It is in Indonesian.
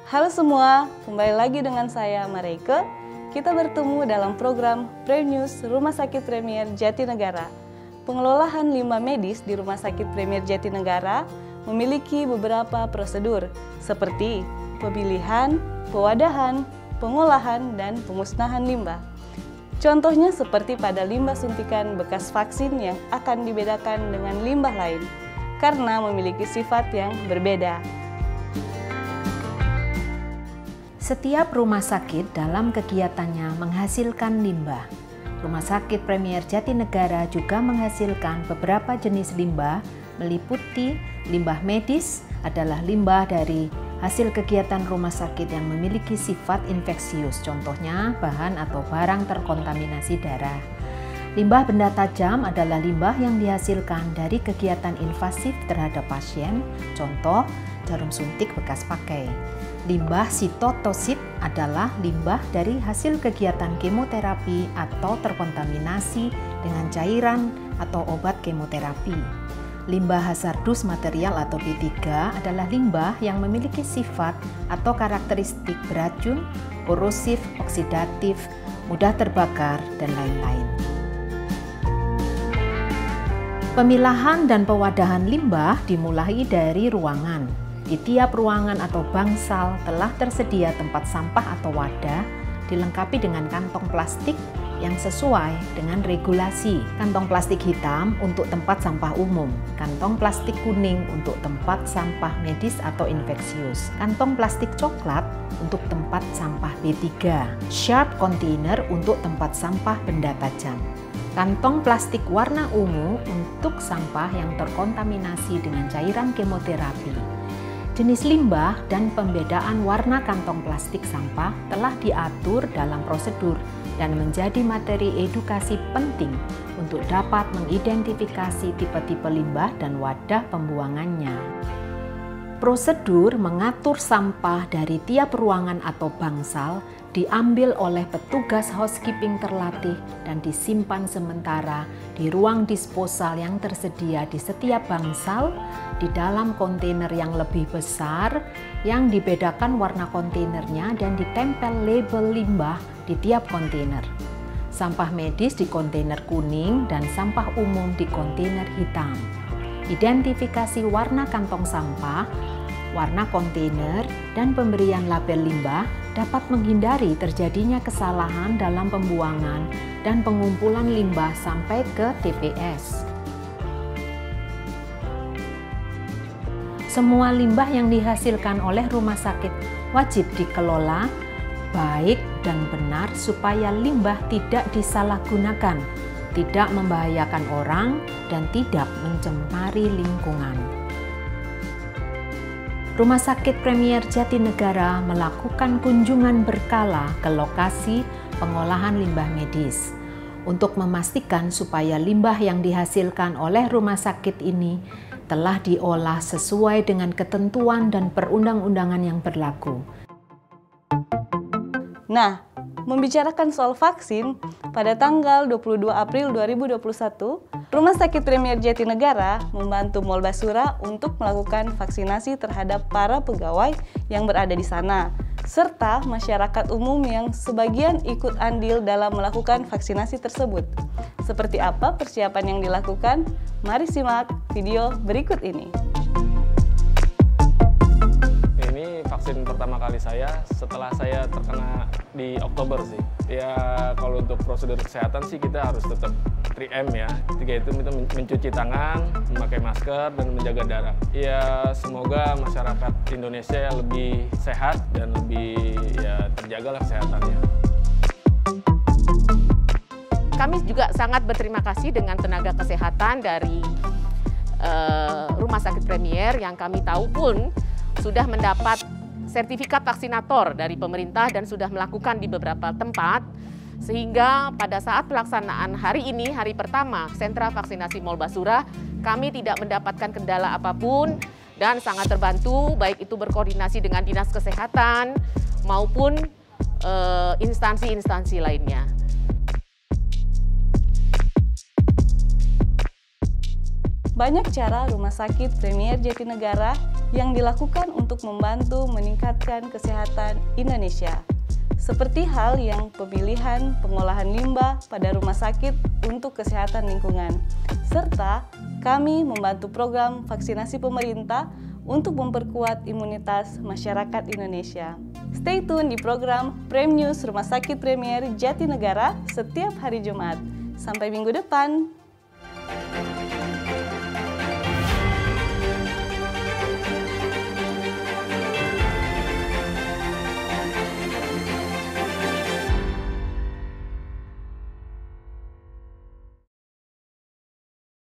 Halo semua, kembali lagi dengan saya Mareike. Kita bertemu dalam program Prime News Rumah Sakit Premier Jatinegara. Pengelolaan limbah medis di Rumah Sakit Premier Jatinegara memiliki beberapa prosedur seperti pemilihan, pewadahan, pengolahan, dan pemusnahan limbah. Contohnya seperti pada limbah suntikan bekas vaksin yang akan dibedakan dengan limbah lain karena memiliki sifat yang berbeda. Setiap rumah sakit dalam kegiatannya menghasilkan limbah. Rumah Sakit Premier Jatinegara juga menghasilkan beberapa jenis limbah, meliputi limbah medis adalah limbah dari hasil kegiatan rumah sakit yang memiliki sifat infeksius, contohnya bahan atau barang terkontaminasi darah. Limbah benda tajam adalah limbah yang dihasilkan dari kegiatan invasif terhadap pasien, contoh jarum suntik bekas pakai. Limbah sitotosit adalah limbah dari hasil kegiatan kemoterapi atau terkontaminasi dengan cairan atau obat kemoterapi. Limbah hazardus material atau B3 adalah limbah yang memiliki sifat atau karakteristik beracun, korosif, oksidatif, mudah terbakar, dan lain-lain. Pemilahan dan pewadahan limbah dimulai dari ruangan. Di tiap ruangan atau bangsal telah tersedia tempat sampah atau wadah, dilengkapi dengan kantong plastik yang sesuai dengan regulasi. Kantong plastik hitam untuk tempat sampah umum, kantong plastik kuning untuk tempat sampah medis atau infeksius, kantong plastik coklat untuk tempat sampah B3, sharp container untuk tempat sampah benda tajam, kantong plastik warna ungu untuk sampah yang terkontaminasi dengan cairan kemoterapi. Jenis limbah dan pembedaan warna kantong plastik sampah telah diatur dalam prosedur dan menjadi materi edukasi penting untuk dapat mengidentifikasi tipe-tipe limbah dan wadah pembuangannya. Prosedur mengatur sampah dari tiap ruangan atau bangsal diambil oleh petugas housekeeping terlatih dan disimpan sementara di ruang disposal yang tersedia di setiap bangsal di dalam kontainer yang lebih besar yang dibedakan warna kontainernya dan ditempel label limbah di tiap kontainer. Sampah medis di kontainer kuning dan sampah umum di kontainer hitam. Identifikasi warna kantong sampah, warna kontainer, dan pemberian label limbah dapat menghindari terjadinya kesalahan dalam pembuangan dan pengumpulan limbah sampai ke TPS. Semua limbah yang dihasilkan oleh rumah sakit wajib dikelola baik dan benar supaya limbah tidak disalahgunakan, tidak membahayakan orang, dan tidak mencemari lingkungan. Rumah Sakit Premier Jatinegara melakukan kunjungan berkala ke lokasi pengolahan limbah medis untuk memastikan supaya limbah yang dihasilkan oleh rumah sakit ini telah diolah sesuai dengan ketentuan dan perundang-undangan yang berlaku. Nah, membicarakan soal vaksin, pada tanggal 22 April 2021, Rumah Sakit Premier Jatinegara membantu Mall Basura untuk melakukan vaksinasi terhadap para pegawai yang berada di sana, serta masyarakat umum yang sebagian ikut andil dalam melakukan vaksinasi tersebut. Seperti apa persiapan yang dilakukan? Mari simak video berikut ini. Ini vaksin pertama kali saya setelah saya terkena di Oktober sih. Ya kalau untuk prosedur kesehatan sih kita harus tetap 3M ya. 3 itu mencuci tangan, memakai masker, dan menjaga jarak. Ya semoga masyarakat Indonesia lebih sehat dan lebih terjagalah kesehatannya. Kami juga sangat berterima kasih dengan tenaga kesehatan dari Rumah Sakit Premier yang kami tahu pun sudah mendapat sertifikat vaksinator dari pemerintah dan sudah melakukan di beberapa tempat, sehingga pada saat pelaksanaan hari ini, hari pertama sentra vaksinasi Mall Basura, kami tidak mendapatkan kendala apapun dan sangat terbantu, baik itu berkoordinasi dengan Dinas Kesehatan maupun instansi-instansi lainnya. Banyak cara Rumah Sakit Premier Jatinegara yang dilakukan untuk membantu meningkatkan kesehatan Indonesia. Seperti hal yang pemilihan pengolahan limbah pada rumah sakit untuk kesehatan lingkungan. Serta kami membantu program vaksinasi pemerintah untuk memperkuat imunitas masyarakat Indonesia. Stay tune di program Prime News Rumah Sakit Premier Jatinegara setiap hari Jumat. Sampai minggu depan.